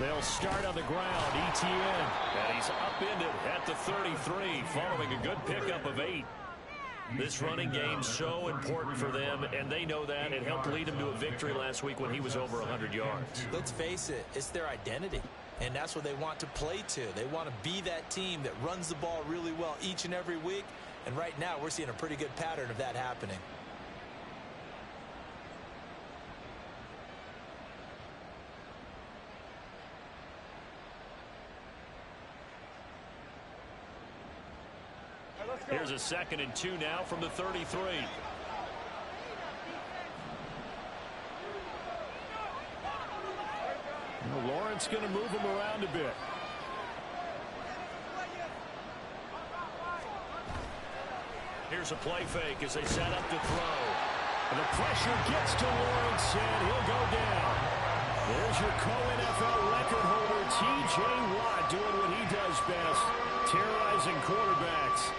They'll start on the ground. ETN. And he's upended at the 33 following a good pickup of 8. This running game's so important for them, and they know that. It helped lead them to a victory last week when he was over 100 yards. Let's face it, it's their identity, and that's what they want to play to. They want to be that team that runs the ball really well each and every week, and right now we're seeing a pretty good pattern of that happening. Here's a 2nd and 2 now from the 33. Well, Lawrence going to move him around a bit. Here's a play fake as they set up to throw. And the pressure gets to Lawrence, and he'll go down. There's your co-NFL record holder, T.J. Watt, doing what he does best, terrorizing quarterbacks.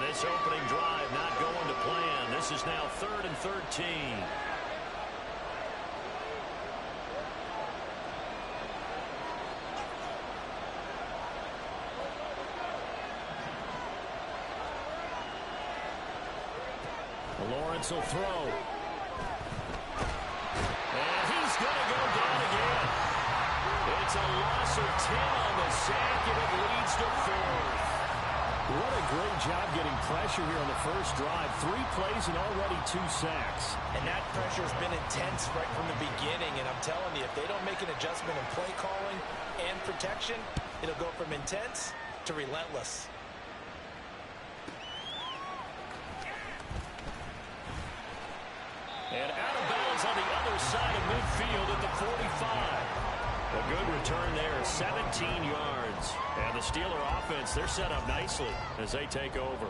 This opening drive not going to plan. This is now 3rd and 13. Lawrence will throw. And he's going to go down again. It's a loss of 10 on the sack, and it leads to 4th. What a great job getting pressure here on the first drive. 3 plays and already 2 sacks. And that pressure has been intense right from the beginning. And I'm telling you, if they don't make an adjustment in play calling and protection, it'll go from intense to relentless. And out of bounds on the other side of midfield at the 45. A good return there, 17 yards. And the Steeler offense, they're set up nicely as they take over.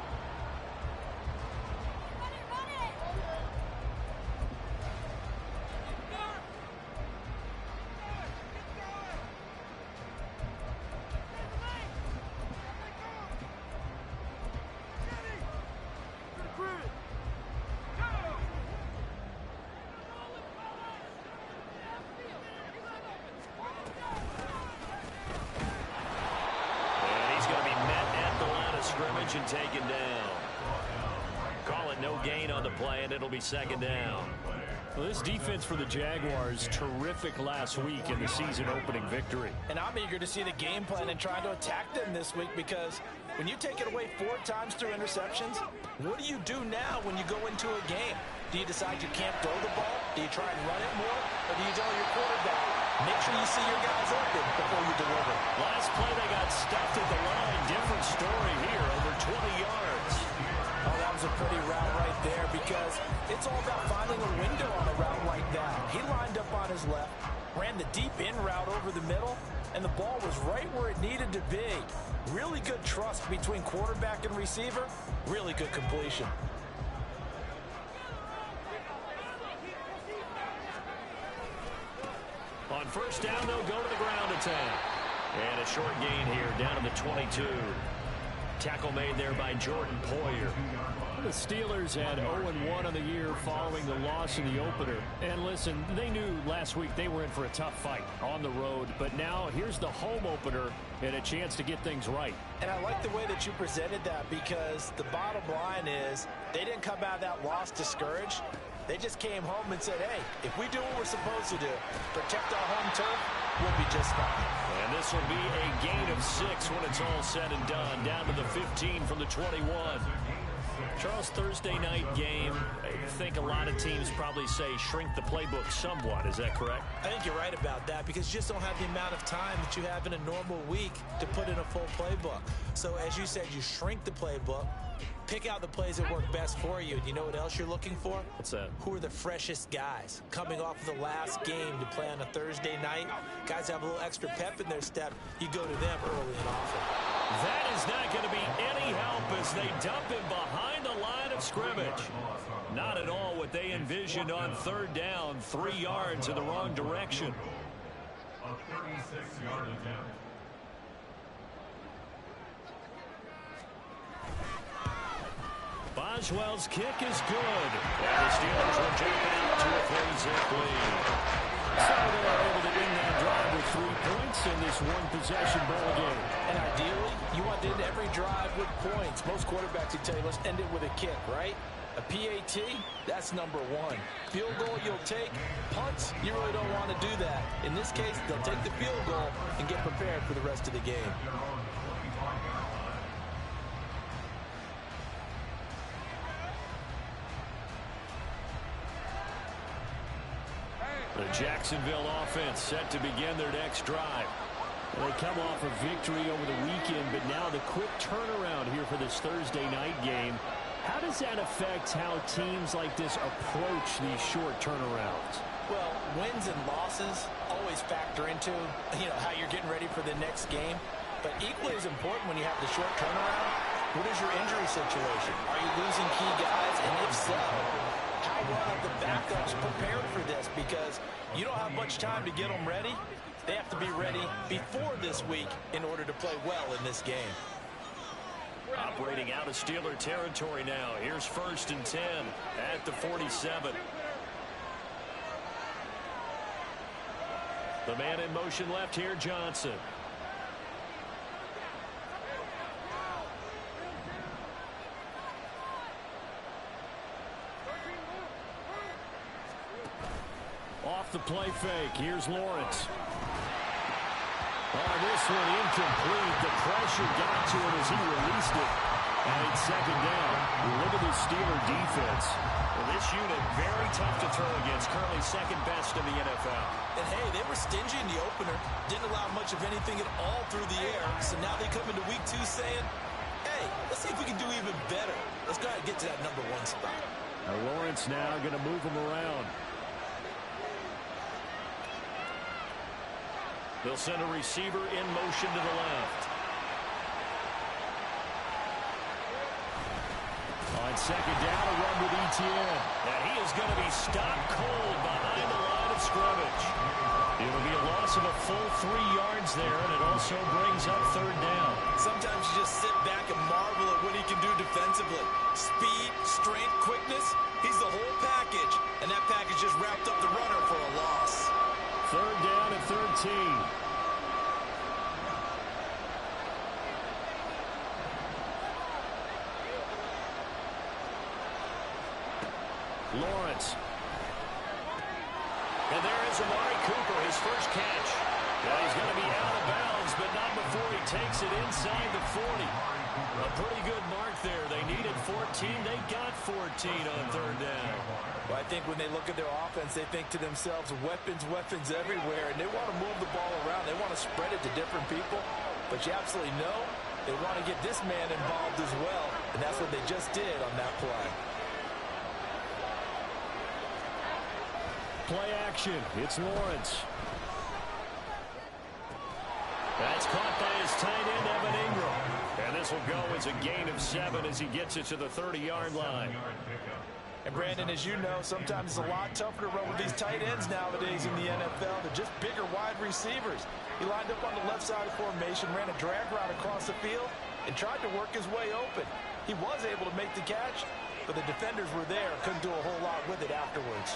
And taken down. Call it no gain on the play, and it'll be 2nd down. Well, this defense for the Jaguars, terrific last week in the season-opening victory. And I'm eager to see the game plan and try to attack them this week, because when you take it away 4 times through interceptions, what do you do now when you go into a game? Do you decide you can't throw the ball? Do you try and run it more? Or do you tell your quarterback, make sure you see your guys open before you deliver? Last play, they got stuffed at the line. Different story here, over 20 yards. Oh, that was a pretty route right there, because it's all about finding a window on a route like that. He lined up on his left, ran the deep in route over the middle, and the ball was right where it needed to be. Really good trust between quarterback and receiver. Really good completion. On first down, they'll go to the ground attack. And a short gain here, down to the 22. Tackle made there by Jordan Poyer. The Steelers had 0-1 on the year following the loss in the opener. And listen, they knew last week they were in for a tough fight on the road. But now here's the home opener and a chance to get things right. And I like the way that you presented that, because the bottom line is they didn't come out of that loss discouraged. They just came home and said, hey, if we do what we're supposed to do, protect our home turf, we'll be just fine. And this will be a gain of 6 when it's all said and done, down to the 15 from the 21. Charles, Thursday night game, I think a lot of teams probably say shrink the playbook somewhat. Is that correct? I think you're right about that, because you just don't have the amount of time that you have in a normal week to put in a full playbook. So as you said, you shrink the playbook, pick out the plays that work best for you. And you know what else you're looking for? What's that? Who are the freshest guys coming off of the last game to play on a Thursday night? Guys have a little extra pep in their step. You go to them early and often. That is not going to be any help as they dump him behind the line of of scrimmage. Not at all what they envisioned on third down. 3 yards in the wrong direction. A 36-yard attempt. Boswell's kick is good. And the Steelers will jump out to a 3-zip lead. So they are able to end that drive with 3 points in this one-possession ball game. And ideally, you want to end every drive with points. Most quarterbacks would tell you, let's end it with a kick, right? A PAT, that's number 1. Field goal you'll take. Punts, you really don't want to do that. In this case, they'll take the field goal and get prepared for the rest of the game. The Jacksonville offense set to begin their next drive. They come off a victory over the weekend, but now the quick turnaround here for this Thursday night game. How does that affect how teams like this approach these short turnarounds? Well, wins and losses always factor into, how you're getting ready for the next game. But equally as important when you have the short turnaround, what is your injury situation? Are you losing key guys? And if so, how well have the backups prepared for this? Because you don't have much time to get them ready. They have to be ready before this week in order to play well in this game. Operating out of Steeler territory now. Here's 1st and 10 at the 47. The man in motion left here, Johnson. Off the play fake. Here's Lawrence. Oh, this one incomplete. The pressure got to him as he released it. And it's 2nd down. Look at this Steeler defense. Well, this unit very tough to throw against. Currently 2nd best in the NFL. And hey, they were stingy in the opener. Didn't allow much of anything at all through the air. So now they come into week 2 saying, hey, let's see if we can do even better. Let's go ahead and get to that number 1 spot. Now Lawrence now going to move him around. They'll send a receiver in motion to the left. On 2nd down, a run with ETN. And he is going to be stopped cold behind the line of scrimmage. It'll be a loss of a full 3 yards there, and it also brings up 3rd down. Sometimes you just sit back and marvel at what he can do defensively. Speed, strength, quickness, he's the whole package. And that package just wrapped up the runner for a loss. 3rd down and 13. Lawrence. And there is Amari Cooper, his first catch. Now he's going to be out of bounds, but not before he takes it inside the 40. A pretty good mark there. They needed 14. They got 14 on 3rd down. Well, I think when they look at their offense, they think to themselves, weapons, weapons everywhere, and they want to move the ball around. They want to spread it to different people, but you absolutely know they want to get this man involved as well, and that's what they just did on that play. Play action. It's Lawrence. That's caught by his tight end, Evan Ingram. And this will go as a gain of 7 as he gets it to the 30-yard line. And Brandon, as you know, sometimes it's a lot tougher to run with these tight ends nowadays in the NFL. They're just bigger wide receivers. He lined up on the left side of formation, ran a drag route across the field, and tried to work his way open. He was able to make the catch, but the defenders were there, couldn't do a whole lot with it afterwards.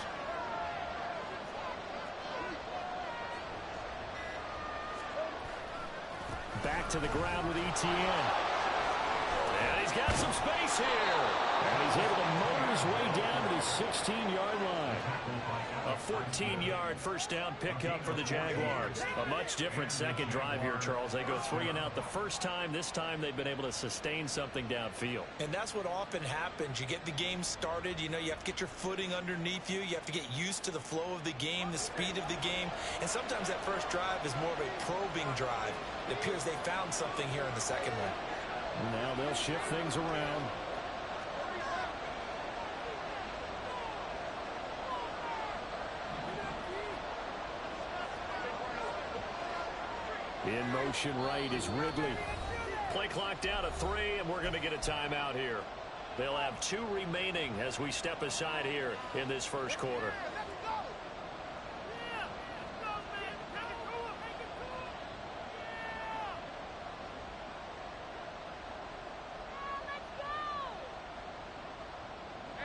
Back to the ground with ETN. And he's got some space here. And he's able to motor his way down to the 16-yard line. A 14-yard first down pickup for the Jaguars. A much different second drive here, Charles. They go 3 and out the first time. This time they've been able to sustain something downfield. And that's what often happens. You get the game started. You have to get your footing underneath you. You have to get used to the flow of the game, the speed of the game. And sometimes that first drive is more of a probing drive. It appears they found something here in the second one. Now they'll shift things around. In motion right is Ridley. Play clock down to 3, and we're going to get a timeout here. They'll have 2 remaining as we step aside here in this first quarter.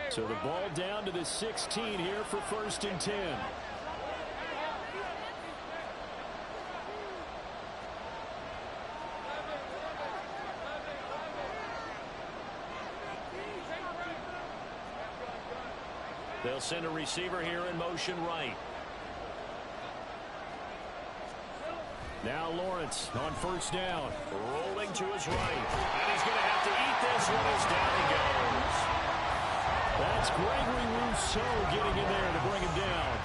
So the ball down to the 16 here for 1st and 10. They'll send a receiver here in motion right. Now Lawrence on 1st down. Rolling to his right. And he's going to have to eat this one as down he goes. That's Gregory Rousseau getting in there to bring him down.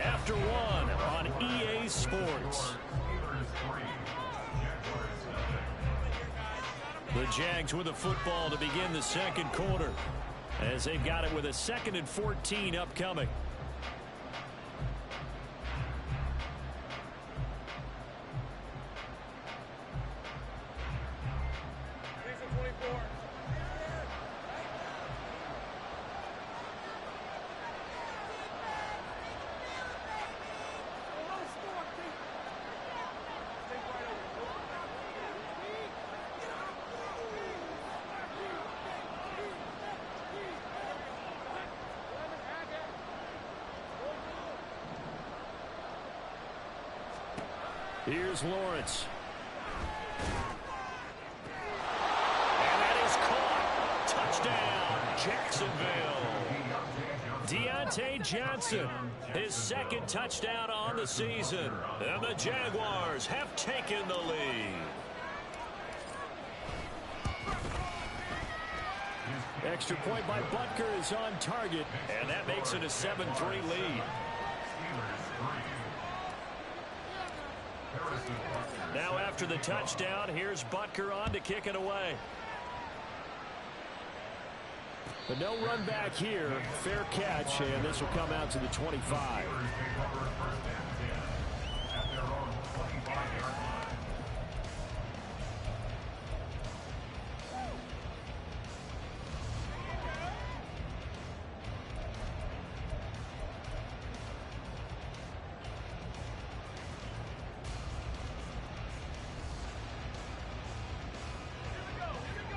After 1 on EA Sports. The Jags with the football to begin the second quarter as they've got it with a 2nd and 14 upcoming. Here's Lawrence. And that is caught. Touchdown, Jacksonville. Deontay Johnson, his 2nd touchdown on the season. And the Jaguars have taken the lead. Extra point by Butker is on target. And that makes it a 7-3 lead. Now after the touchdown, here's Butker on to kick it away. But no run back here. Fair catch, and this will come out to the 25.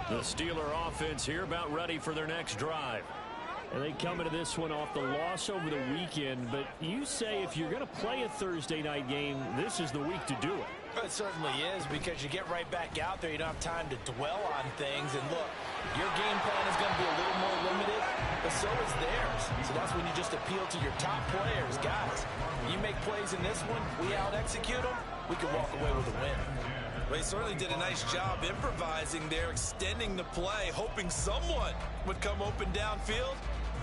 The Steeler offense here about ready for their next drive. And they come into this one off the loss over the weekend. But you say if you're going to play a Thursday night game, this is the week to do it. It certainly is, because you get right back out there. You don't have time to dwell on things. And look, your game plan is going to be a little more limited, but so is theirs. So that's when you just appeal to your top players. Guys, you make plays in this one, we out-execute them, we can walk away with a win. Well, he certainly did a nice job improvising there, extending the play, hoping someone would come open downfield,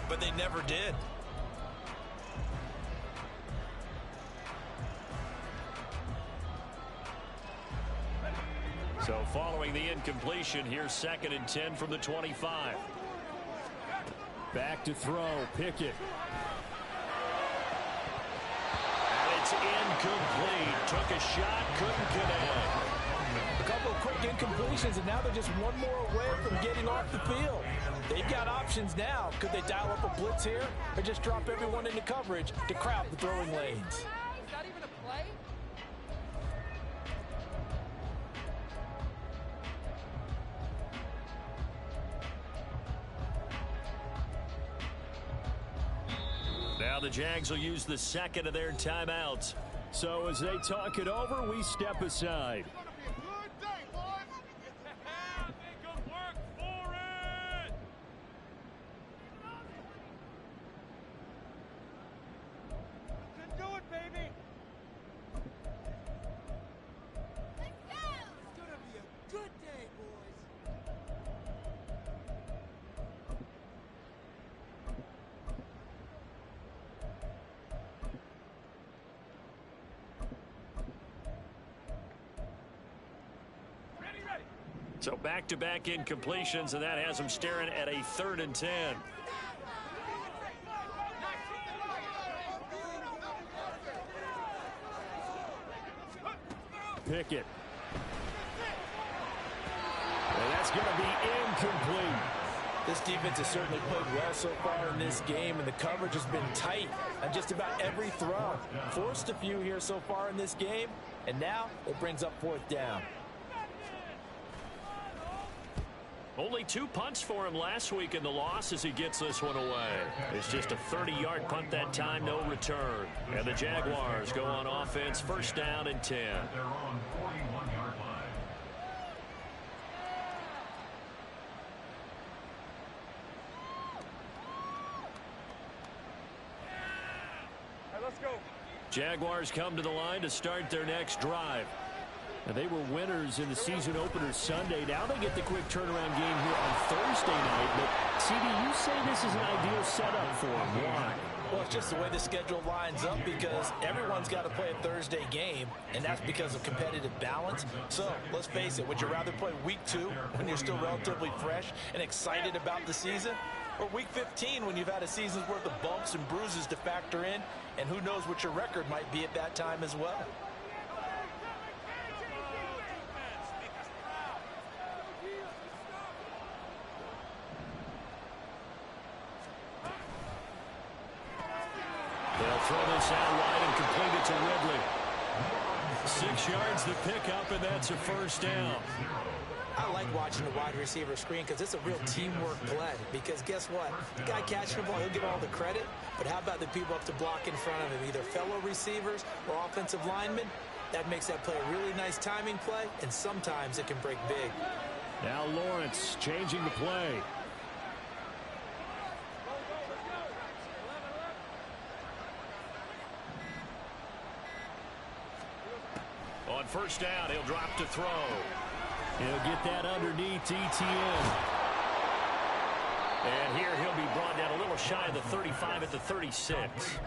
but they never did. So following the incompletion, here's 2nd and 10 from the 25. Back to throw, Pickett. And it's incomplete. Took a shot, couldn't connect. A couple of quick incompletions, and now they're just one more away from getting off the field. They've got options now. Could they dial up a blitz here, or just drop everyone into coverage to crowd the throwing lanes? Is that even a play? Now the Jags will use the 2nd of their timeouts. So as they talk it over, we step aside. So back-to-back incompletions, and that has them staring at a 3rd and 10. Pickett. And that's going to be incomplete. This defense has certainly played well so far in this game, and the coverage has been tight on just about every throw. Forced a few here so far in this game, and now it brings up 4th down. Only 2 punts for him last week in the loss as he gets this one away. It's just a 30-yard punt that time, no return. And the Jaguars go on offense, 1st down and 10. They're on 41-yard line. Jaguars come to the line to start their next drive. And they were winners in the season opener Sunday. Now they get the quick turnaround game here on Thursday night. But, CD, you say this is an ideal setup for them. Why? Well, it's just the way the schedule lines up because everyone's got to play a Thursday game, and that's because of competitive balance. So, let's face it, would you rather play week 2 when you're still relatively fresh and excited about the season? Or week 15 when you've had a season's worth of bumps and bruises to factor in, and who knows what your record might be at that time as well. They'll throw this out wide and complete it to Ridley. 6 yards to pick up, and that's a 1st down. I like watching the wide receiver screen because it's a real teamwork play. Because guess what? The guy catching the ball, he'll get all the credit. But how about the people up to block in front of him, either fellow receivers or offensive linemen? That makes that play a really nice timing play, and sometimes it can break big. Now Lawrence changing the play. On 1st down, he'll drop to throw. He'll get that underneath ETN. And here he'll be brought down a little shy of the 35 at the 36.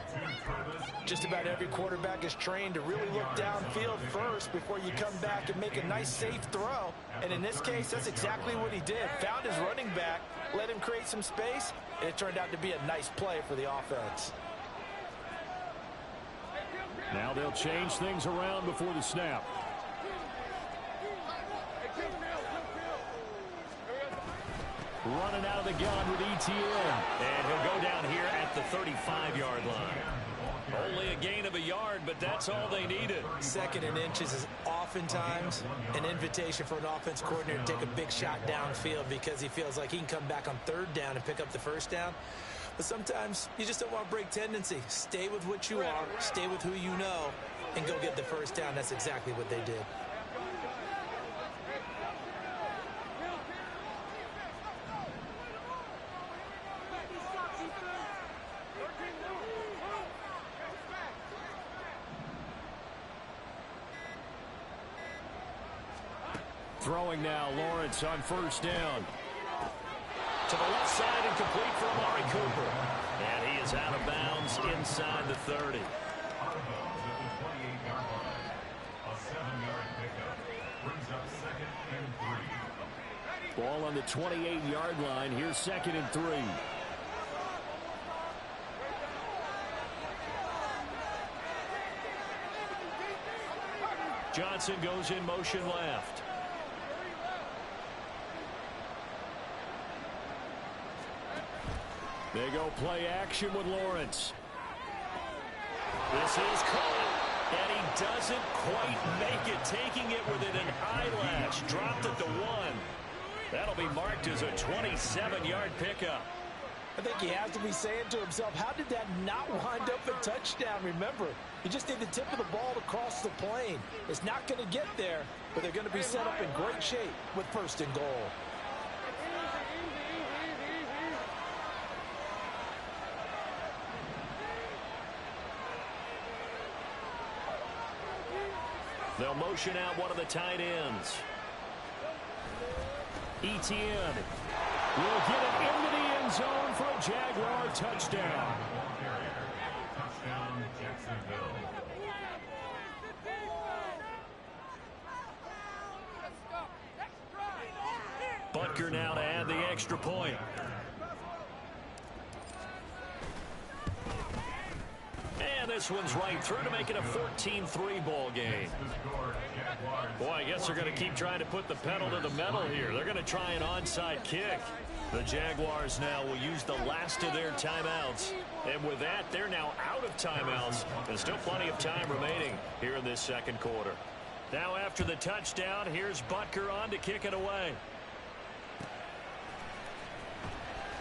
Just about every quarterback is trained to really look downfield first before you come back and make a nice, safe throw. And in this case, that's exactly what he did. Found his running back, let him create some space, and it turned out to be a nice play for the offense. Now they'll change things around before the snap. Running out of the gun with ETN. And he'll go down here at the 35-yard line. Only a gain of a yard, but that's all they needed. 2nd and inches is oftentimes an invitation for an offense coordinator to take a big shot downfield because he feels like he can come back on 3rd down and pick up the 1st down. But sometimes you just don't want to break tendency. Stay with what you are, stay with who you know, and go get the 1st down. That's exactly what they did. Throwing now, Lawrence on 1st down. To the left side and complete for Amari Cooper. And he is out of bounds inside the 30. A 7-yard pickup brings up 2nd and 3. Ball on the 28-yard line. Here's 2nd and 3. Johnson goes in motion left. They go play action with Lawrence. This is caught, and he doesn't quite make it, taking it within an eyelash. Dropped at the 1. That'll be marked as a 27-yard pickup. I think he has to be saying to himself, how did that not wind up a touchdown? Remember, you just need the tip of the ball to cross the plane. It's not going to get there, but they're going to be set up in great shape with 1st and goal. They'll motion out one of the tight ends. ETN will get it into the end zone for a Jaguar touchdown. Touchdown, Jacksonville. Butker now to add the extra point. And this one's right through to make it a 14-3 ball game. Boy, I guess they're going to keep trying to put the pedal to the metal here. They're going to try an onside kick. The Jaguars now will use the last of their timeouts. And with that, they're now out of timeouts. There's still plenty of time remaining here in this second quarter. Now after the touchdown, here's Butker on to kick it away.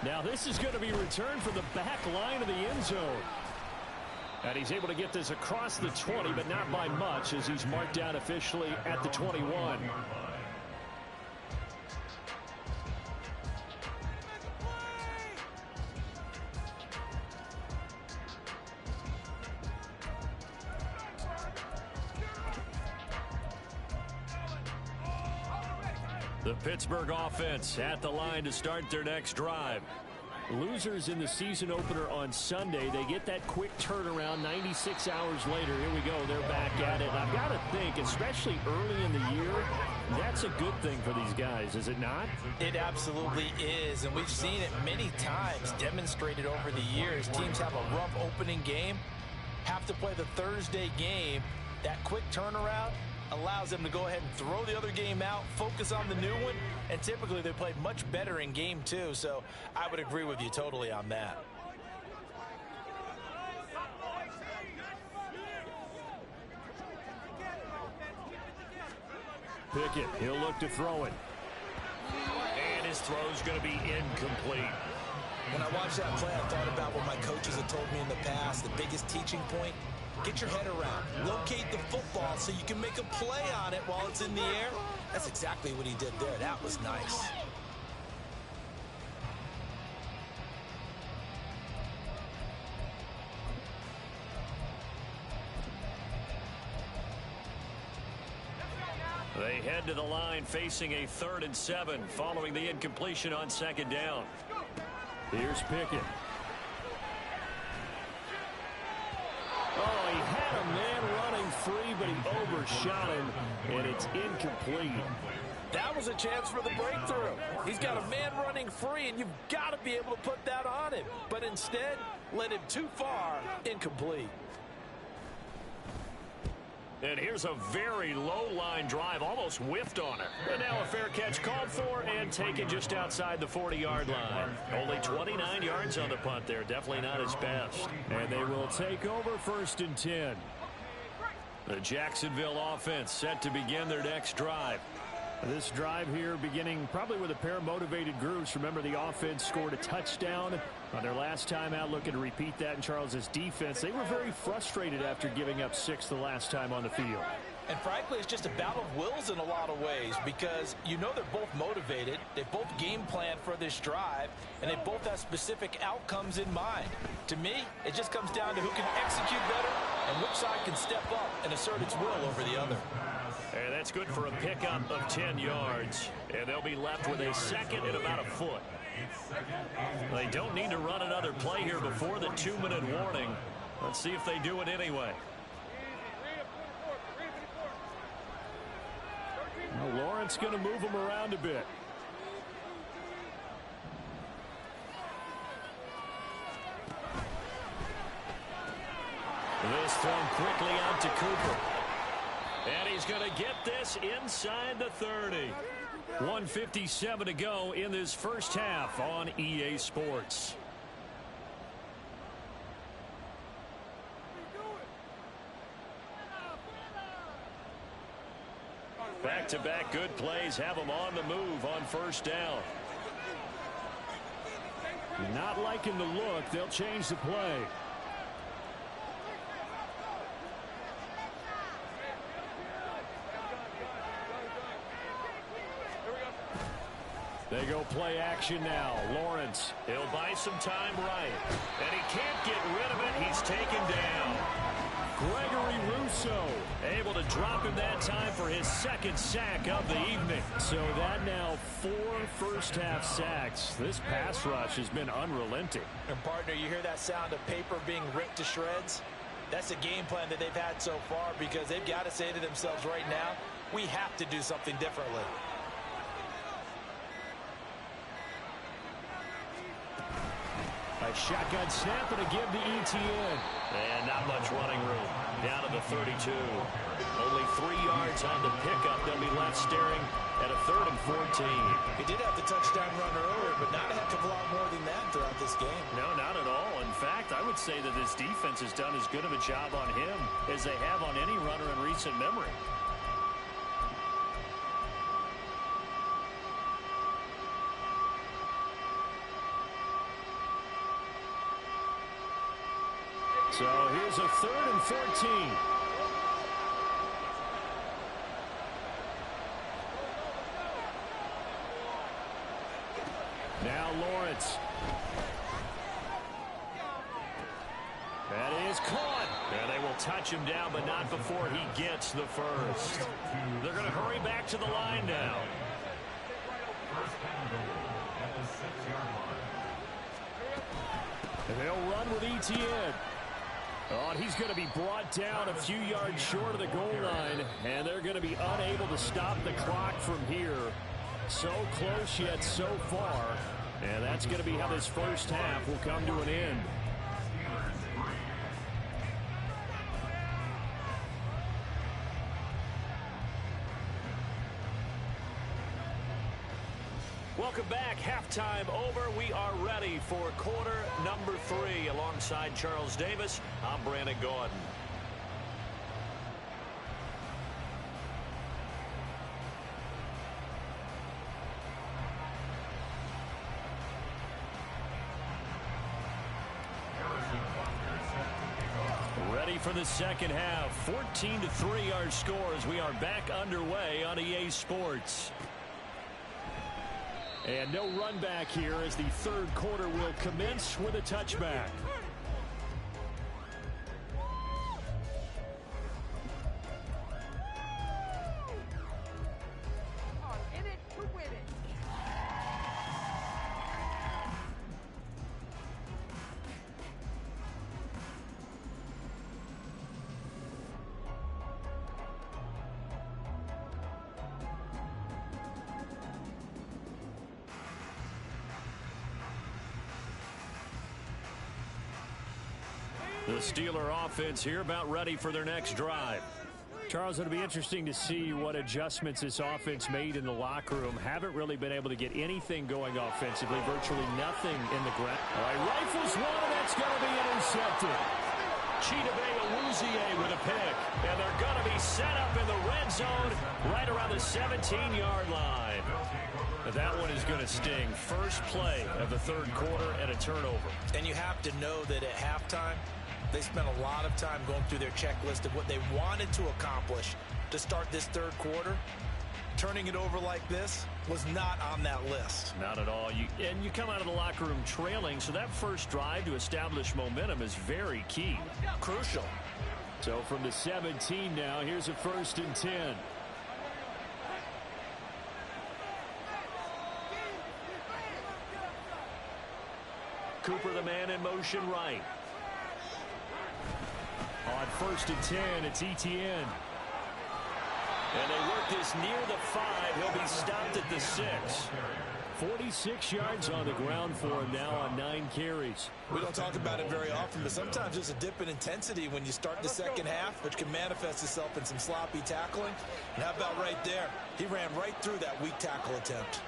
Now this is going to be returned from the back line of the end zone. And he's able to get this across the 20, but not by much as he's marked down officially at the 21. The Pittsburgh offense at the line to start their next drive. Losers in the season opener on Sunday. They get that quick turnaround 96 hours later. Here we go. They're back at it. I've got to think, especially early in the year, that's a good thing for these guys, is it not? It absolutely is, and we've seen it many times demonstrated over the years. Teams have a rough opening game, have to play the Thursday game. That quick turnaround allows them to go ahead and throw the other game out, focus on the new one, and typically they play much better in game two, so I would agree with you totally on that. Pickett, he'll look to throw it. And his throw's going to be incomplete. When I watched that play, I thought about what my coaches have told me in the past. The biggest teaching point: get your head around. Locate the football so you can make a play on it while it's in the air. That's exactly what he did there. That was nice. They head to the line facing a 3rd and 7 following the incompletion on 2nd down. Here's Pickett. Oh, he had a man running free, but he overshot him, and it's incomplete. That was a chance for the breakthrough. He's got a man running free, and you've got to be able to put that on him. But instead, led him too far, incomplete. And here's a very low-line drive, almost whiffed on it. And now a fair catch called for and taken just outside the 40-yard line. Only 29 yards on the punt there. Definitely not his best. And they will take over 1st and 10. The Jacksonville offense set to begin their next drive. This drive here beginning probably with a pair of motivated groups. Remember, the offense scored a touchdown on their last time out, looking to repeat that in Charles's defense. They were very frustrated after giving up 6 the last time on the field. And frankly, it's just a battle of wills in a lot of ways, because you know they're both motivated, they both game planned for this drive, and they both have specific outcomes in mind. To me, it just comes down to who can execute better and which side can step up and assert its will over the other. And that's good for a pickup of 10 yards. And they'll be left with a 2nd and about a foot. They don't need to run another play here before the 2-minute warning. Let's see if they do it anyway. Well, Lawrence going to move him around a bit. This thrown quickly out to Cooper. And he's going to get this inside the 30. 1:57 to go in this first half on EA Sports. Back-to-back good plays have them on the move on 1st down. Not liking the look. They'll change the play. They go play action now. Lawrence. He'll buy some time right. And he can't get rid of it. He's taken down. Gregory Rousseau able to drop him that time for his 2nd sack of the evening. So that now 4 first-half sacks. This pass rush has been unrelenting. And partner, you hear that sound of paper being ripped to shreds? That's the game plan that they've had so far, because they've got to say to themselves right now, we have to do something differently. A Shotgun snap and a give to ETN. And not much running room. Down to the 32. Only 3 yards on the pickup. They'll be left staring at a 3rd and 14. He did have the touchdown run earlier, but not a heck of a lot more than that throughout this game. No, not at all. In fact, I would say that this defense has done as good of a job on him as they have on any runner in recent memory. So here's a 3rd and 14. Now Lawrence. That is caught. And they will touch him down, but not before he gets the first. They're going to hurry back to the line now. First and goal at the 6-yard line. And they'll run with ETN. Oh, and he's going to be brought down a few yards short of the goal line, and they're going to be unable to stop the clock from here. So close yet so far, and that's going to be how this first half will come to an end. Welcome back. Halftime over. We are ready for quarter number 3. Alongside Charles Davis, I'm Brandon Gordon. Ready for the second half. 14-3 our scores. We are back underway on EA Sports. And no run back here as the third quarter will commence with a touchback. In it to win it. The Steeler offense here about ready for their next drive. Charles, it'll be interesting to see what adjustments this offense made in the locker room. Haven't really been able to get anything going offensively. Virtually nothing in the ground. All right, rifles one, and that's going to be intercepted. Chidobe Awuzie with a pick. And they're going to be set up in the red zone right around the 17-yard line. But that one is going to sting. First play of the third quarter and a turnover. And you have to know that at halftime, they spent a lot of time going through their checklist of what they wanted to accomplish to start this third quarter. Turning it over like this was not on that list. Not at all. And you come out of the locker room trailing, so that first drive to establish momentum is very key. Crucial. So from the 17 now, here's a 1st and 10. Cooper the man in motion right. On 1st and 10, it's ETN. And they work this near the 5. He'll be stopped at the 6. 46 yards on the ground for him now on 9 carries. We don't talk about it very often, but sometimes there's a dip in intensity when you start the second half, which can manifest itself in some sloppy tackling. And how about right there? He ran right through that weak tackle attempt.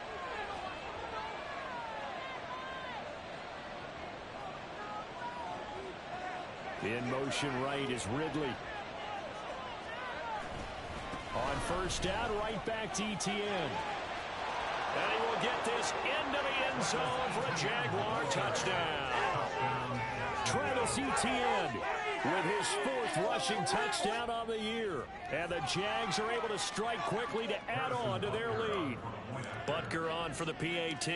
In motion right is Ridley. On 1st down, right back to ETN. And he will get this into the end zone for a Jaguar touchdown. Travis Etienne with his 4th rushing touchdown on the year. And the Jags are able to strike quickly to add on to their lead. Butker on for the PAT.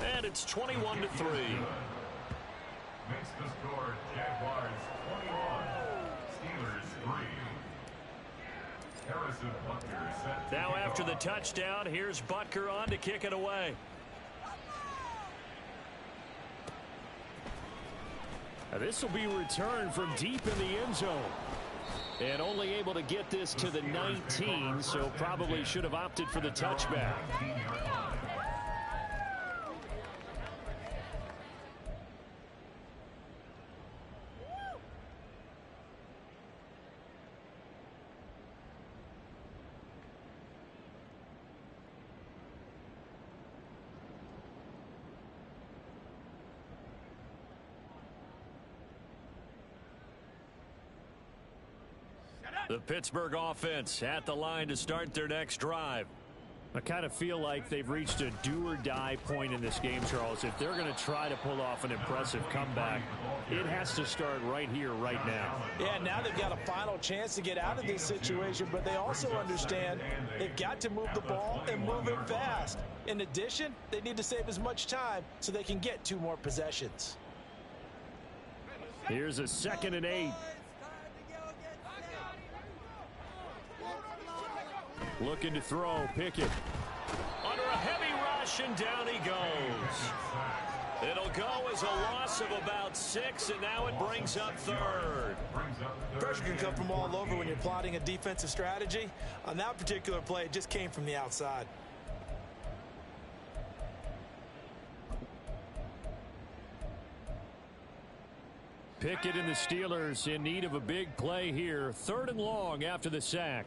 And it's 21-3. Makes the score Jaguars 21, Steelers 3. Harrison Butker set to Now kick after off. the touchdown, here's Butker on to kick it away. Now this will be returned from deep in the end zone. And only able to get this to the 19, so probably should have opted for the touchback. The Pittsburgh offense at the line to start their next drive. I kind of feel like they've reached a do-or-die point in this game, Charles. If they're going to try to pull off an impressive comeback, it has to start right here, right now. Yeah, now they've got a final chance to get out of this situation, but they also understand they've got to move the ball and move it fast. In addition, they need to save as much time so they can get 2 more possessions. Here's a 2nd and 8. Looking to throw, Pickett. Under a heavy rush, and down he goes. It'll go as a loss of about 6, and now it brings up 3rd. Pressure can come from all over when you're plotting a defensive strategy. On that particular play, it just came from the outside. Pickett and the Steelers in need of a big play here. 3rd and long after the sack.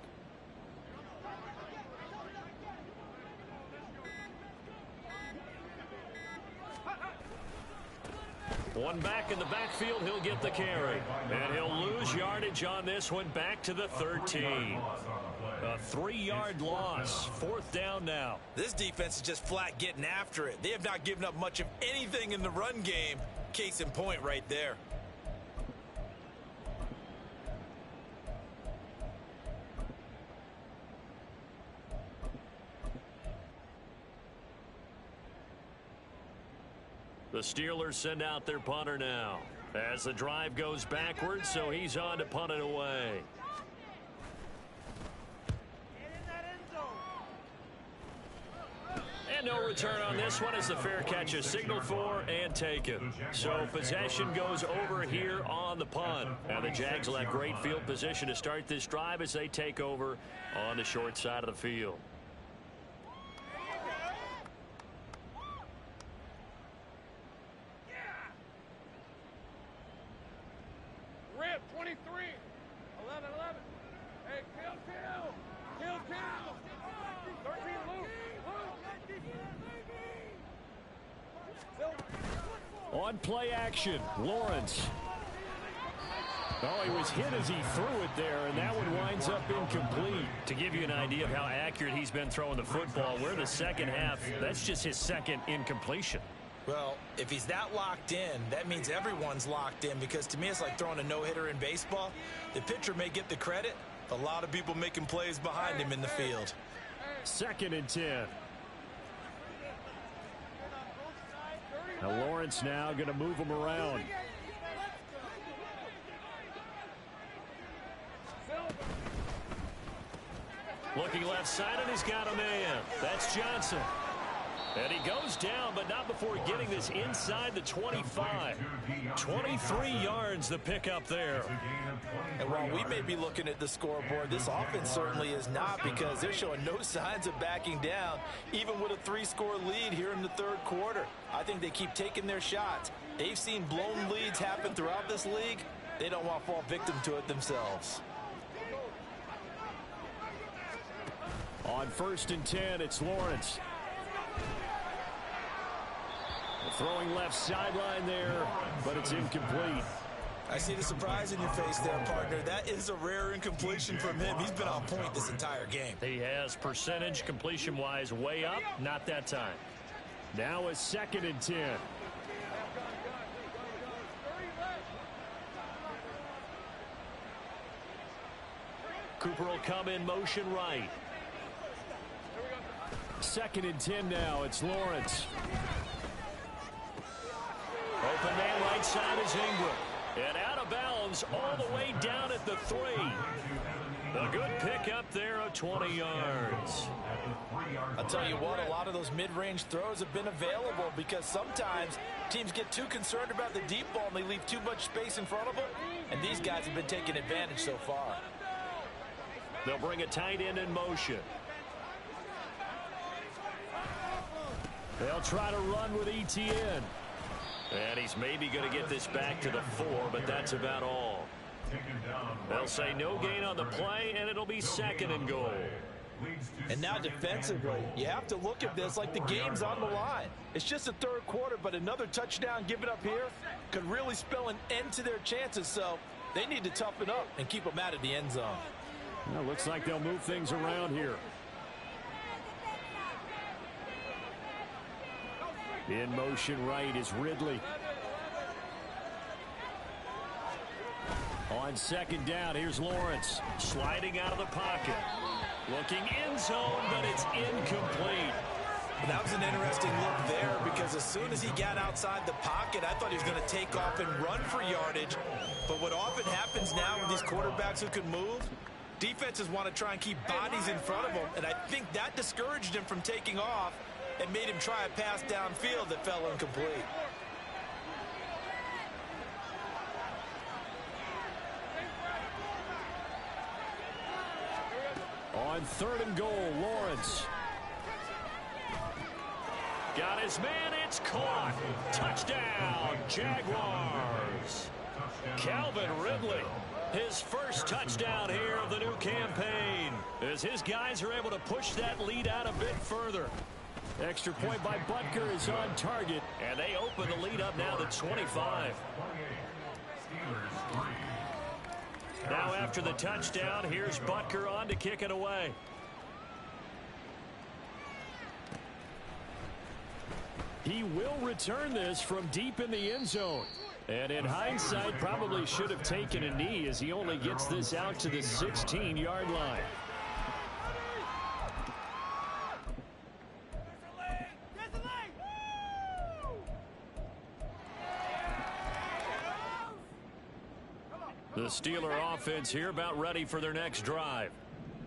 One back in the backfield, he'll get the carry. And he'll lose yardage on this one, back to the 13. A 3-yard loss. 4th down now. This defense is just flat getting after it. They have not given up much of anything in the run game. Case in point right there. The Steelers send out their punter now as the drive goes backwards, so he's on to punt it away. And no return on this one as the fair catch is signaled for and taken. So possession goes over here on the punt. Now the Jags will have great field position to start this drive as they take over on the short side of the field. Rip, 23. 11, 11. Hey, kill. 13, Luke. On play action, Lawrence. Oh, he was hit as he threw it there, and that one winds up incomplete. To give you an idea of how accurate he's been throwing the football, we're in the second half. That's just his 2nd incompletion. Well, if he's that locked in, that means everyone's locked in, because to me it's like throwing a no-hitter in baseball. The pitcher may get the credit, a lot of people making plays behind him in the field. 2nd and 10. Now Lawrence now going to move him around. Looking left side, and he's got a man. That's Johnson. And he goes down, but not before getting this inside the 25. 23 yards the pickup there. And while we may be looking at the scoreboard, this offense certainly is not, because they're showing no signs of backing down, even with a 3-score lead here in the 3rd quarter. I think they keep taking their shots. They've seen blown leads happen throughout this league. They don't want to fall victim to it themselves. On 1st and 10, it's Lawrence. Throwing left sideline there, but it's incomplete. I see the surprise in your face there, partner. That is a rare incompletion from him. He's been on point this entire game. He has percentage completion-wise way up, not that time. Now a 2nd and 10. Cooper will come in motion right. 2nd and 10 now. It's Lawrence. Open man right side is Ingram. And out of bounds all the way down at the 3. A good pick up there of 20 yards. I'll tell you what, a lot of those mid-range throws have been available, because sometimes teams get too concerned about the deep ball and they leave too much space in front of them. And these guys have been taking advantage so far. They'll bring a tight end in motion. They'll try to run with ETN. And he's maybe going to get this back to the 4, but that's about all. They'll say no gain on the play, and it'll be 2nd and goal. And now defensively, you have to look at this like the game's on the line. It's just the 3rd quarter, but another touchdown given up here could really spell an end to their chances, so they need to toughen up and keep them out of the end zone. Well, looks like they'll move things around here. In motion right is Ridley. On second down, here's Lawrence. Sliding out of the pocket. Looking end zone, but it's incomplete. That was an interesting look there because as soon as he got outside the pocket, I thought he was going to take off and run for yardage. But what often happens now with these quarterbacks who can move, defenses want to try and keep bodies in front of them, and I think that discouraged him from taking off and made him try a pass downfield that fell incomplete. On third and goal, Lawrence. Got his man, it's caught. Touchdown, Jaguars. Calvin Ridley, his first touchdown here of the new campaign, as his guys are able to push that lead out a bit further. Extra point by Butker is on target. And they open the lead up now to 25. Now after the touchdown, here's Butker on to kick it away. He will return this from deep in the end zone. And in hindsight, probably should have taken a knee as he only gets this out to the 16-yard line. The Steeler offense here about ready for their next drive.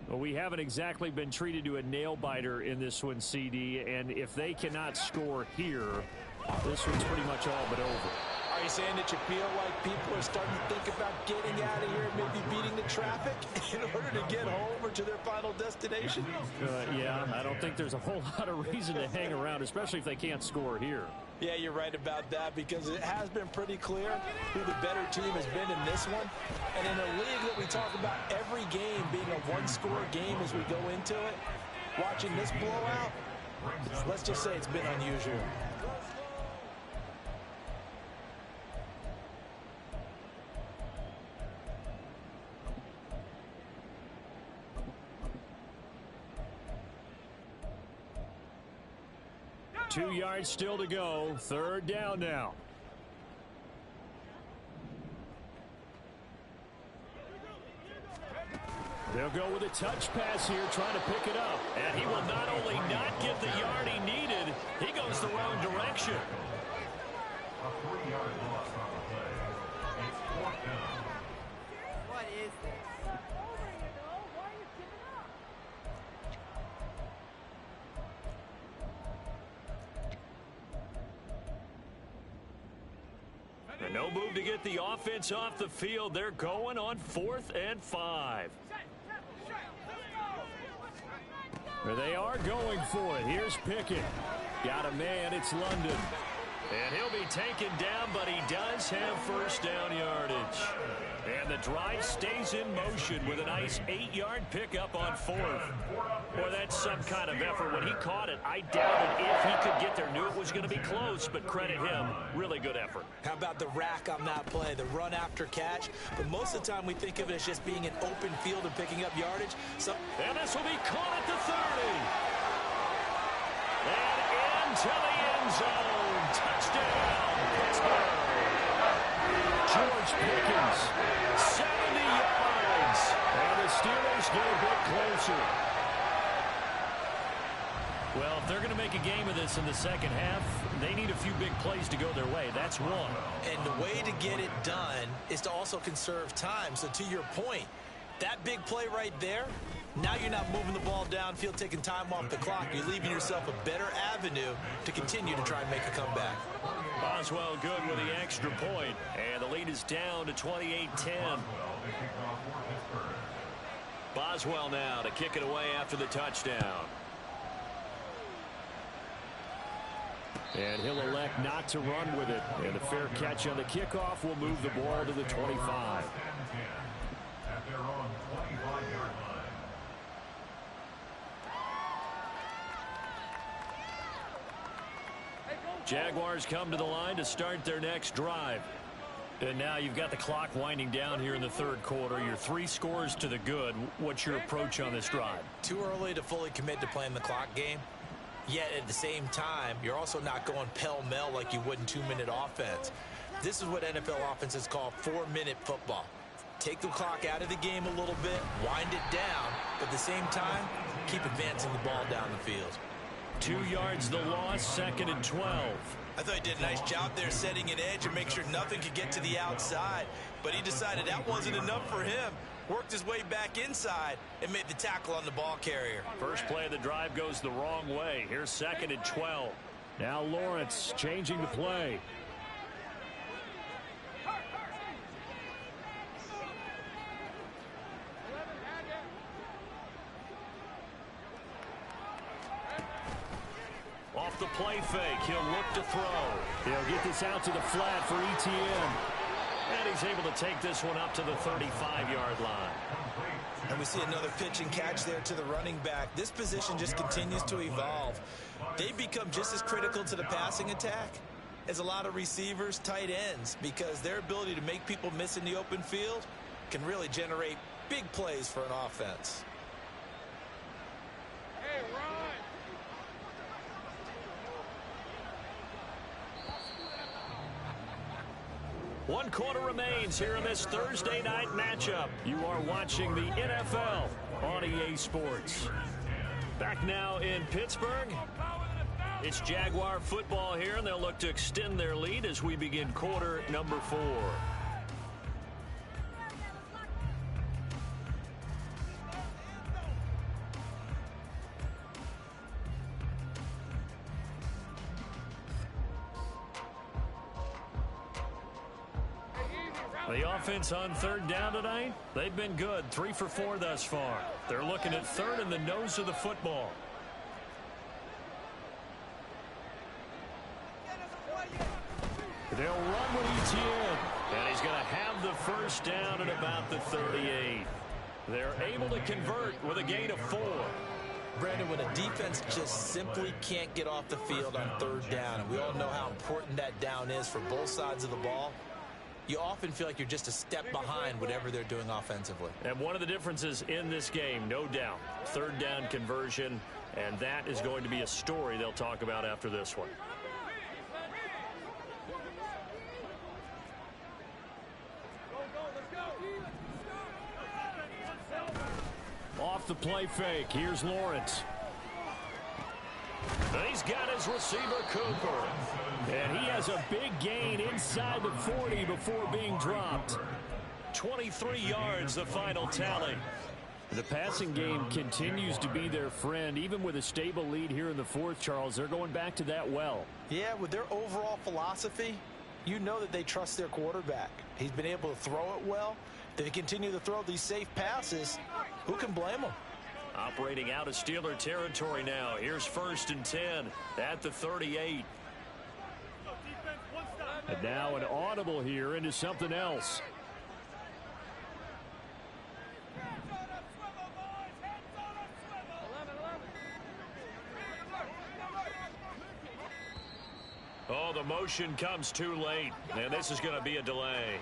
Well, we haven't exactly been treated to a nail-biter in this one, CD, and if they cannot score here, this one's pretty much all but over. Are you saying that you feel like people are starting to think about getting out of here, maybe beating the traffic in order to get home or to their final destination? Yeah, I don't think there's a whole lot of reason to hang around, especially if they can't score here. Yeah, you're right about that because it has been pretty clear who the better team has been in this one. And in a league that we talk about every game being a one-score game as we go into it, watching this blowout, let's just say it's been unusual. Two yards still to go. Third down now. They'll go with a touch pass here, trying to pick it up. And he will not only not get the yard he needed, he goes the wrong direction. A 3-yard loss on the play. It's 4th down. What is this? And no move to get the offense off the field. They're going on 4th and 5. There they are going for it. Here's Pickett. Got a man. It's London. And he'll be taken down, but he does have first down yardage. And the drive stays in motion with a nice 8-yard pickup on 4th. Boy, that's some kind of effort. When he caught it, I doubted if he could get there. Knew it was going to be close, but credit him. Really good effort. How about the rack on that play, the run after catch? But most of the time we think of it as just being an open field and picking up yardage. And this will be caught at the 30. And into the end zone. Touchdown, Pittsburgh. George Pickens. 70 yards. And the Steelers get a bit closer. Well, if they're going to make a game of this in the second half, they need a few big plays to go their way. That's one. And the way to get it done is to also conserve time. So to your point, that big play right there, now you're not moving the ball downfield, taking time off the clock. You're leaving yourself a better avenue to continue to try and make a comeback. Boswell good with the extra point. And the lead is down to 28-10. Boswell now to kick it away after the touchdown. And he'll elect not to run with it. And a fair catch on the kickoff will move the ball to the 25. At their own 25-yard line. Jaguars come to the line to start their next drive. And now you've got the clock winding down here in the third quarter. You're 3 scores to the good. What's your approach on this drive? Too early to fully commit to playing the clock game. Yet at the same time, you're also not going pell-mell like you would in 2-minute offense. This is what NFL offenses call 4-minute football. Take the clock out of the game a little bit, wind it down, but at the same time, keep advancing the ball down the field. 2 yards the loss, 2nd and 12. I thought he did a nice job there setting an edge and make sure nothing could get to the outside. But he decided that wasn't enough for him. Worked his way back inside and made the tackle on the ball carrier. First play of the drive goes the wrong way. Here's 2nd and 12. Now Lawrence changing the play. Off the play fake, he'll look to throw. He'll get this out to the flat for ETN. And he's able to take this one up to the 35-yard line. And we see another pitch and catch there to the running back. This position just continues to evolve. They become just as critical to the passing attack as a lot of receivers, tight ends, because their ability to make people miss in the open field can really generate big plays for an offense. One quarter remains here in this Thursday night matchup. You are watching the NFL on EA Sports. Back now in Pittsburgh. It's Jaguar football here, and they'll look to extend their lead as we begin quarter number 4. The offense on 3rd down tonight, they've been good. 3 for 4 thus far. They're looking at 3rd in the nose of the football. They'll run with ETN. And he's going to have the first down at about the 38. They're able to convert with a gain of 4. Brandon, when a defense just simply can't get off the field on 3rd down, and we all know how important that down is for both sides of the ball, you often feel like you're just a step behind whatever they're doing offensively. And one of the differences in this game, no doubt, 3rd down conversion, and that is going to be a story they'll talk about after this one. Off the play fake. Here's Lawrence. He's got his receiver, Cooper. And he has a big gain inside the 40 before being dropped. 23 yards, the final tally. The passing game continues to be their friend. Even with a stable lead here in the 4th, Charles, they're going back to that well. Yeah, with their overall philosophy, you know that they trust their quarterback. He's been able to throw it well. They continue to throw these safe passes. Who can blame them? Operating out of Steeler territory now. Here's 1st and 10 at the 38. And now an audible here into something else. Oh, the motion comes too late, and this is going to be a delay.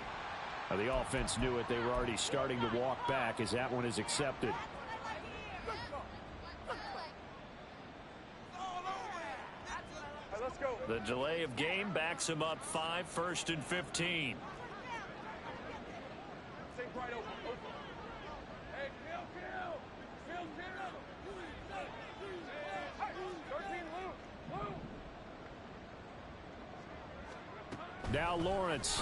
The offense knew it. They were already starting to walk back as that one is accepted. The delay of game backs him up 5, 1st and 15. Now Lawrence.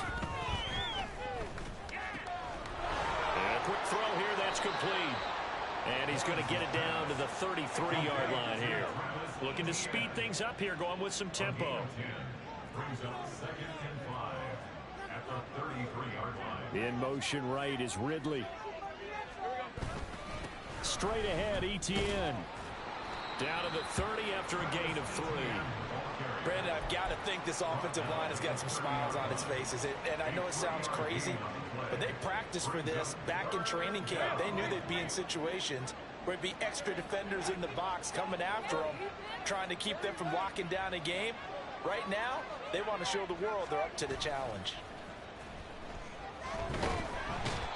And a quick throw here, that's complete. And he's going to get it down to the 33-yard line here. Looking to speed things up here, going with some tempo. Brings up 2nd and 5 at the 33-yard line. In motion right is Ridley. Straight ahead, ETN. Down to the 30 after a gain of 3. Brandon, I've got to think this offensive line has got some smiles on its faces. And I know it sounds crazy, but they practiced for this back in training camp. They knew they'd be in situations where it'd be extra defenders in the box coming after them, trying to keep them from locking down a game. Right now, they want to show the world they're up to the challenge.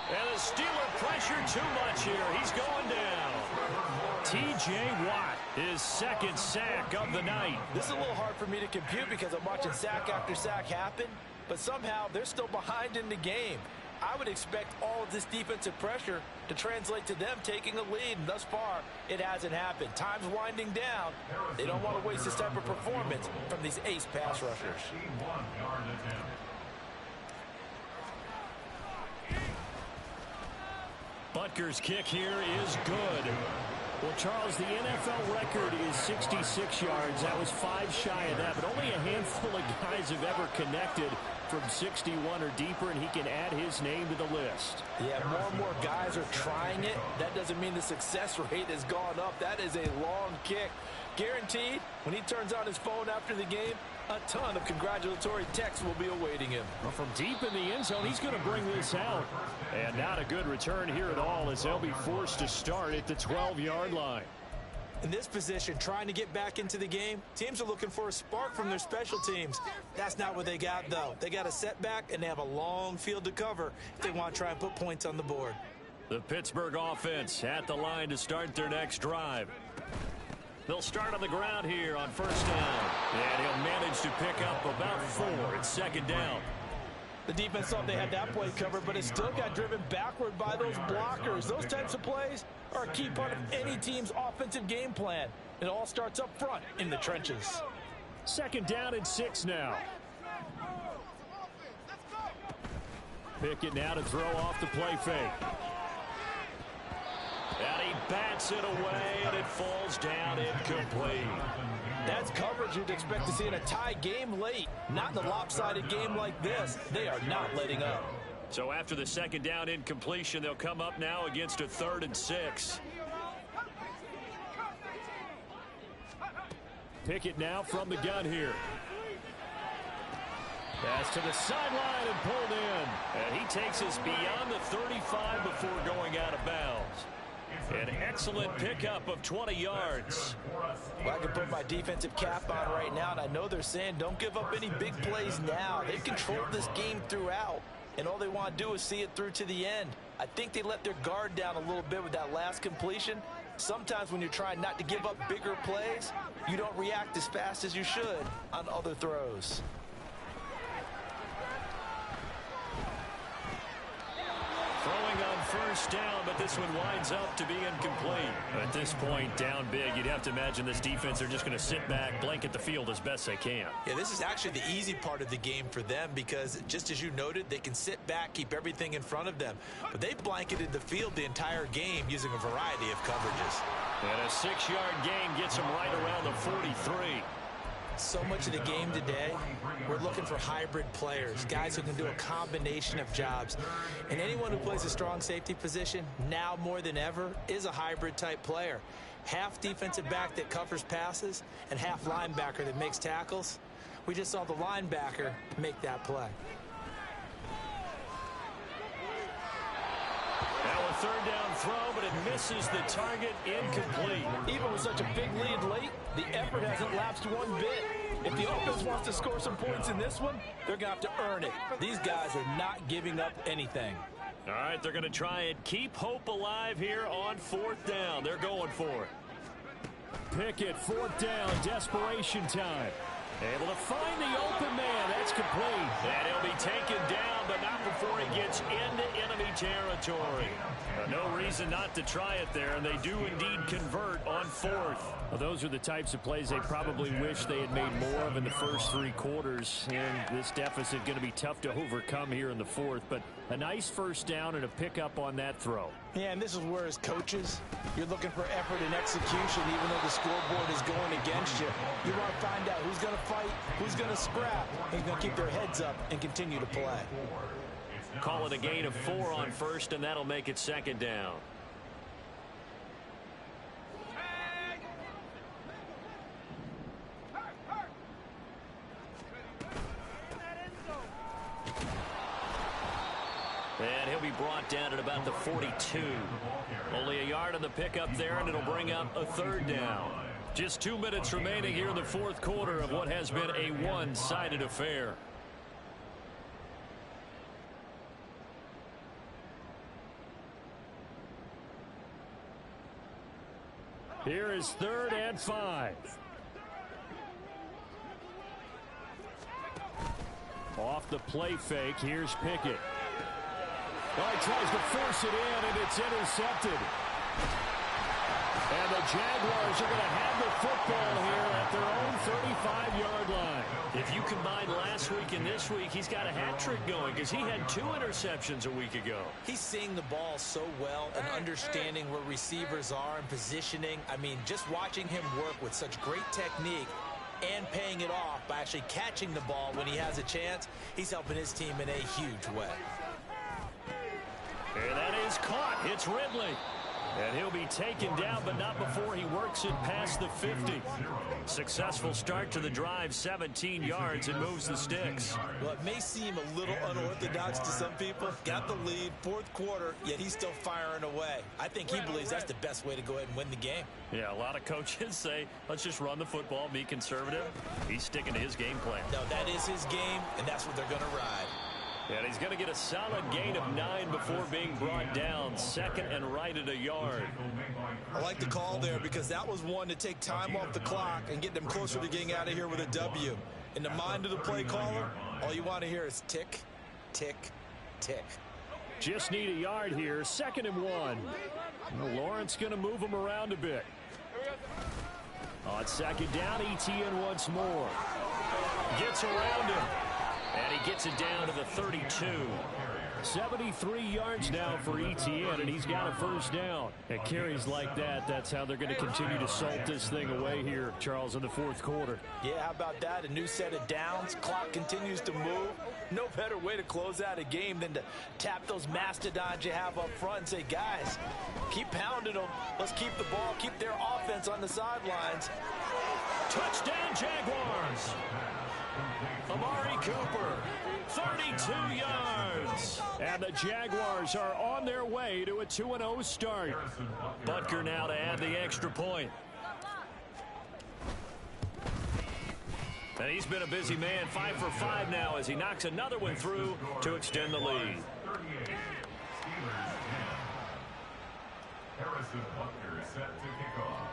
And the Steeler pressure too much here. He's going down. T.J. Watt, his second sack of the night. This is a little hard for me to compute because I'm watching sack after sack happen, but somehow they're still behind in the game. I would expect all of this defensive pressure to translate to them taking a lead, and thus far, it hasn't happened. Time's winding down. They don't want to waste this type of performance from these ace pass rushers. Butker's kick here is good. Well, Charles, the NFL record is 66 yards. That was 5 shy of that, but only a handful of guys have ever connected from 61 or deeper, and he can add his name to the list. Yeah, more and more guys are trying it. That doesn't mean the success rate has gone up. That is a long kick. Guaranteed, when he turns on his phone after the game, a ton of congratulatory texts will be awaiting him. Well, from deep in the end zone, he's going to bring this out. And not a good return here at all, as they'll be forced to start at the 12-yard line. In this position, trying to get back into the game, teams are looking for a spark from their special teams. That's not what they got, though. They got a setback, and they have a long field to cover if they want to try and put points on the board. The Pittsburgh offense at the line to start their next drive. They'll start on the ground here on first down. And he'll manage to pick up about 4. It's second down. The defense thought they had that play covered, but it still got driven backward by those blockers. Those types of plays are a key part of any team's offensive game plan. It all starts up front in the trenches. Second down and 6 now. Pickett now to throw off the play fake. And he bats it away, and it falls down incomplete. That's coverage you'd expect to see in a tie game late. Not in a lopsided game like this. They are not letting up. So after the second down incompletion, they'll come up now against a 3rd and 6. Pickett now from the gun here. Pass to the sideline and pulled in. And he takes us beyond the 35 before going out of bounds. An excellent pickup of 20 yards. Well, I can put my defensive cap on right now, and I know they're saying don't give up any big plays now. They've controlled this game throughout, and all they want to do is see it through to the end. I think they let their guard down a little bit with that last completion. Sometimes when you're trying not to give up bigger plays, you don't react as fast as you should on other throws. Throwing on first down, but this one winds up to be incomplete. At this point, down big, you'd have to imagine this defense are just going to sit back, blanket the field as best they can. Yeah, this is actually the easy part of the game for them because, just as you noted, they can sit back, keep everything in front of them. But they've blanketed the field the entire game using a variety of coverages. And a 6-yard gain gets them right around the 43. So much of the game today, we're looking for hybrid players, guys who can do a combination of jobs. And anyone who plays a strong safety position, now more than ever, is a hybrid type player. Half defensive back that covers passes and half linebacker that makes tackles. We just saw the linebacker make that play. Now a 3rd down throw, but it misses the target, incomplete. Even with such a big lead late, the effort hasn't lapsed one bit. If the offense wants to score some points in this one, they're going to have to earn it. These guys are not giving up anything. All right, they're going to try and keep hope alive here on 4th down. They're going for it. Pickett, 4th down, desperation time. Able to find the open man. That's complete. And he'll be taken down, but not before he gets into enemy territory. No reason not to try it there, and they do indeed convert on 4th. Well, those are the types of plays they probably wish they had made more of in the first 3 quarters. And this deficit going to be tough to overcome here in the 4th. But a nice first down and a pickup on that throw. Yeah, and this is where, as coaches, you're looking for effort and execution, even though the scoreboard is going against you. You want to find out who's going to fight, who's going to scrap, who's going to keep their heads up and continue to play. Call it a gain of 4 on first, and that'll make it 2nd down. And he'll be brought down at about the 42. Only a yard on the pickup there, and it'll bring up a 3rd down. Just 2 minutes remaining here in the 4th quarter of what has been a one-sided affair. Here is 3rd and 5. Off the play fake, here's Pickett. Oh, he tries to force it in, and it's intercepted. And the Jaguars are going to have the football here at their own 35-yard line. If you combine last week and this week, he's got a hat trick going because he had 2 interceptions a week ago. He's seeing the ball so well and understanding where receivers are and positioning. I mean, just watching him work with such great technique and paying it off by actually catching the ball when he has a chance, he's helping his team in a huge way. And that is caught. It's Ridley. And he'll be taken down, but not before he works it past the 50. Successful start to the drive, 17 yards, and moves the sticks. Well, it may seem a little unorthodox to some people. Got the lead, 4th quarter, yet he's still firing away. I think he believes that's the best way to go ahead and win the game. Yeah, a lot of coaches say, let's just run the football, be conservative. He's sticking to his game plan. No, that is his game, and that's what they're going to ride. And he's going to get a solid gain of 9 before being brought down. 2nd and right at a yard. I like the call there because that was one to take time off the clock and get them closer to getting out of here with a W. In the mind of the play caller, all you want to hear is tick, tick, tick. Just need a yard here. 2nd and 1. Lawrence going to move him around a bit. On 2nd down, Etienne once more. Gets around him. And he gets it down to the 32. 73 yards now for Etienne, and he's got a 1st down. And carries like that, that's how they're going to continue to salt this thing away here, Charles, in the 4th quarter. Yeah, how about that? A new set of downs. Clock continues to move. No better way to close out a game than to tap those mastodons you have up front and say, guys, keep pounding them. Let's keep the ball, keep their offense on the sidelines. Touchdown, Jaguars. Amari Cooper, 32 yards. And the Jaguars are on their way to a 2-0 start. Butker now to add the extra point. And he's been a busy man, 5 for 5 now as he knocks another one through to extend the lead. Harrison Butker set to kick off.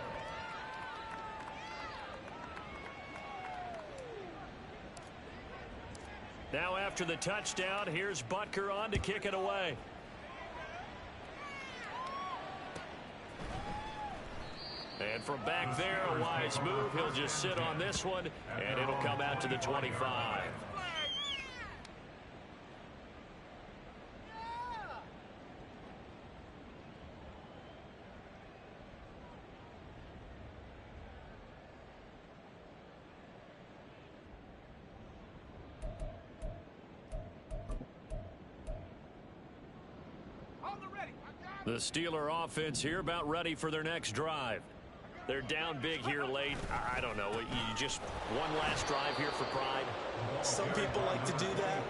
Now after the touchdown, here's Butker on to kick it away. And from back there, a wise move. He'll just sit on this one, and it'll come out to the 25. The Steeler offense here about ready for their next drive. They're down big here late. I don't know. You just one last drive here for pride. Some people like to do that.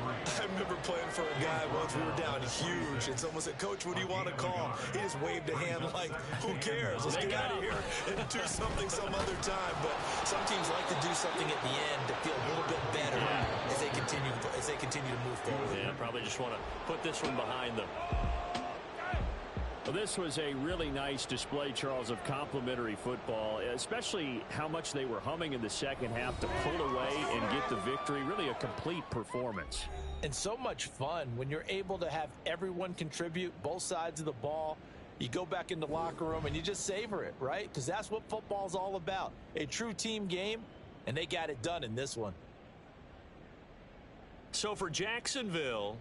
I remember playing for a guy once. We were down huge, and someone said, "Coach, what do you want to call?" He just waved a hand like, "Who cares? Let's get out of here and do something some other time." But some teams like to do something at the end to feel a little bit better as they continue to move forward. Yeah, probably just want to put this one behind them. Well, this was a really nice display, Charles, of complimentary football, especially how much they were humming in the second half to pull away and get the victory. Really a complete performance. And so much fun when you're able to have everyone contribute, both sides of the ball. You go back in the locker room and you just savor it, right? Because that's what football's all about. A true team game, and they got it done in this one. So for Jacksonville,